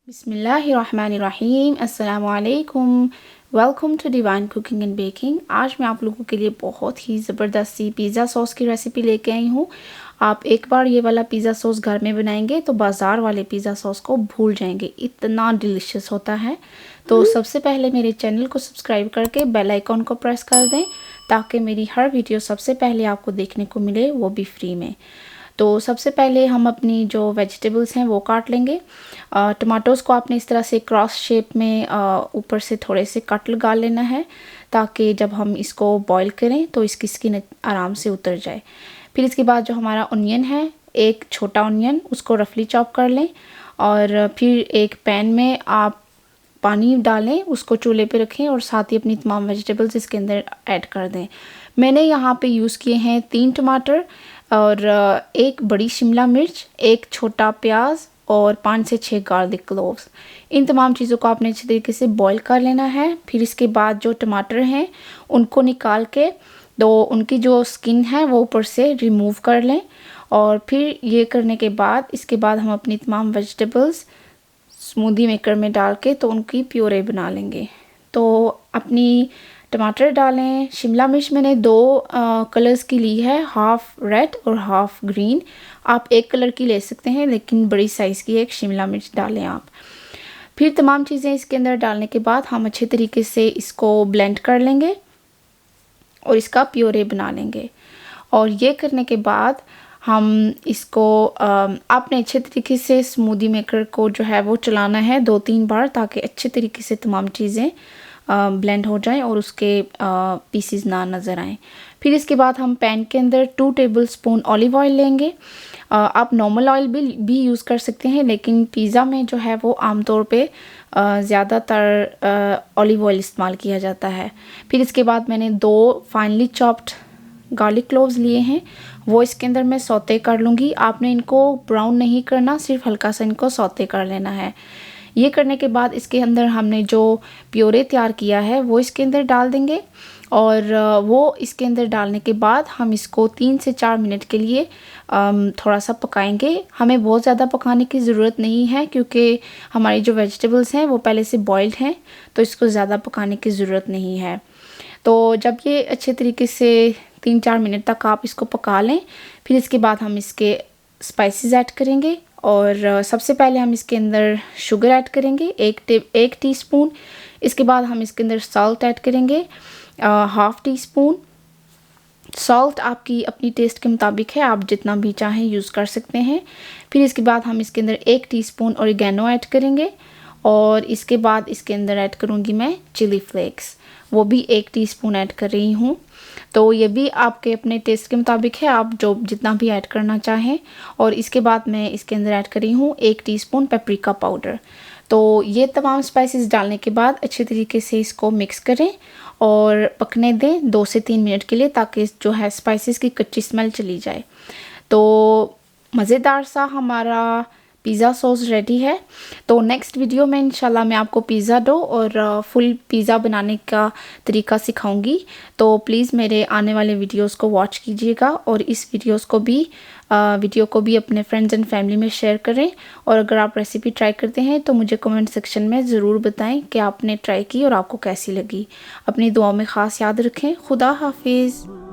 बिस्मिल्लाहिर्रहमानिर्रहीम अस्सलामुअलैकुम। Welcome to divine cooking and baking. आज मैं आप लोगों के लिए बहुत ही ज़बरदस्त सी पिज़्ज़ा सॉस की रेसिपी लेके आई हूँ। आप एक बार ये वाला पिज़्ज़ा सॉस घर में बनाएंगे तो बाज़ार वाले पिज़्ज़ा सॉस को भूल जाएंगे, इतना डिलीशियस होता है। तो सबसे पहले मेरे चैनल को सब्सक्राइब करके बेल आइकॉन को प्रेस कर दें ताकि मेरी हर वीडियो सबसे पहले आपको देखने को मिले, वो भी फ्री में। तो सबसे पहले हम अपनी जो वेजिटेबल्स हैं वो काट लेंगे। टमाटोज़ को आपने इस तरह से क्रॉस शेप में ऊपर से थोड़े से कट लगा लेना है ताकि जब हम इसको बॉईल करें तो इसकी स्किन आराम से उतर जाए। फिर इसके बाद जो हमारा ऑनियन है, एक छोटा ऑनियन, उसको रफली चॉप कर लें और फिर एक पैन में आप पानी डालें, उसको चूल्हे पे रखें और साथ ही अपनी तमाम वेजिटेबल्स इसके अंदर ऐड कर दें। मैंने यहाँ पे यूज़ किए हैं 3 टमाटर और एक बड़ी शिमला मिर्च, एक छोटा प्याज और 5 से 6 गार्लिक क्लोव्स। इन तमाम चीज़ों को आपने अच्छे तरीके से बॉईल कर लेना है। फिर इसके बाद जो टमाटर हैं उनको निकाल के तो उनकी जो स्किन है वो ऊपर से रिमूव कर लें और फिर ये करने के बाद इसके बाद हम अपनी तमाम वेजिटेबल्स स्मूदी मेकर में डाल के तो उनकी प्योरे बना लेंगे। तो अपनी टमाटर डालें। शिमला मिर्च मैंने 2 कलर्स की ली है, हाफ़ रेड और हाफ़ ग्रीन। आप एक कलर की ले सकते हैं लेकिन बड़ी साइज़ की एक शिमला मिर्च डालें आप। फिर तमाम चीज़ें इसके अंदर डालने के बाद हम अच्छे तरीके से इसको ब्लेंड कर लेंगे और इसका प्योरे बना लेंगे। और ये करने के बाद हम इसको आपने अच्छे तरीके से स्मूदी मेकर को जो है वो चलाना है 2-3 बार ताकि अच्छे तरीके से तमाम चीज़ें ब्लेंड हो जाएं और उसके पीसेस ना नज़र आएं। फिर इसके बाद हम पैन के अंदर 2 टेबलस्पून ऑलिव ऑयल लेंगे। आप नॉर्मल ऑयल भी यूज़ कर सकते हैं लेकिन पिज़्ज़ा में जो है वो आमतौर पे ज़्यादातर ऑलिव ऑयल इस्तेमाल किया जाता है। फिर इसके बाद मैंने 2 फाइनली चॉप्ड गार्लिक क्लोव्स लिए हैं, वो इसके अंदर मैं सौते कर लूँगी। आपने इनको ब्राउन नहीं करना, सिर्फ हल्का सा इनको सौते कर लेना है। ये करने के बाद इसके अंदर हमने जो प्योरे तैयार किया है वो इसके अंदर डाल देंगे और वो इसके अंदर डालने के बाद हम इसको 3 से 4 मिनट के लिए थोड़ा सा पकाएंगे। हमें बहुत ज़्यादा पकाने की ज़रूरत नहीं है क्योंकि हमारी जो वेजिटेबल्स हैं वो पहले से बॉइल्ड हैं, तो इसको ज़्यादा पकाने की ज़रूरत नहीं है। तो जब ये अच्छे तरीके से 3-4 मिनट तक आप इसको पका लें, फिर इसके बाद हम इसके स्पाइसेस ऐड करेंगे और सबसे पहले हम इसके अंदर शुगर ऐड करेंगे 1 टीस्पून। इसके बाद हम इसके अंदर सॉल्ट ऐड करेंगे हाफ़ टीस्पून। सॉल्ट आपकी अपनी टेस्ट के मुताबिक है, आप जितना भी चाहें यूज़ कर सकते हैं। फिर इसके बाद हम इसके अंदर 1 टीस्पून ऑरिगेनो ऐड करेंगे और इसके बाद इसके अंदर ऐड करूँगी मैं चिली फ्लेक्स, वो भी 1 टीस्पून ऐड कर रही हूँ। तो ये भी आपके अपने टेस्ट के मुताबिक है, आप जो जितना भी ऐड करना चाहें। और इसके बाद मैं इसके अंदर ऐड कर रही हूँ 1 टीस्पून पेपरिका पाउडर। तो ये तमाम स्पाइसेस डालने के बाद अच्छे तरीके से इसको मिक्स करें और पकने दें 2 से 3 मिनट के लिए ताकि जो है स्पाइसेस की कच्ची स्मेल चली जाए। तो मज़ेदार सा हमारा पिज़्ज़ा सॉस रेडी है। तो नेक्स्ट वीडियो में इंशाल्लाह मैं आपको पिज़्ज़ा डो और फुल पिज़्ज़ा बनाने का तरीका सिखाऊंगी। तो प्लीज़ मेरे आने वाले वीडियोस को वॉच कीजिएगा और इस वीडियो को भी अपने फ्रेंड्स एंड फैमिली में शेयर करें। और अगर आप रेसिपी ट्राई करते हैं तो मुझे कमेंट सेक्शन में ज़रूर बताएं कि आपने ट्राई की और आपको कैसी लगी। अपनी दुआ में ख़ास याद रखें। खुदा हाफिज़।